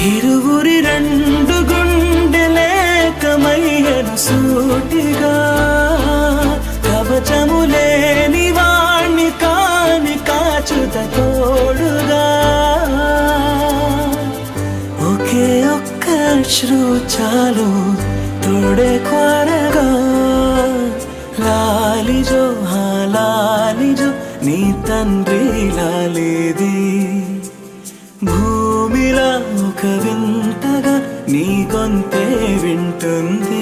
ఇరువురి రెండు గుండెలేకమయ్యను సూటిగా కవచము లేని వాణ్ణి కాని కాచుత తోడుగా ఒకే ఒక్క అశ్రు చాలు తోడే కొరగా లాలిజో లాలిజో నీ తండ్రి లాలేది భూమిలా ఒక వింతగా నీ గొంతే వింటుంది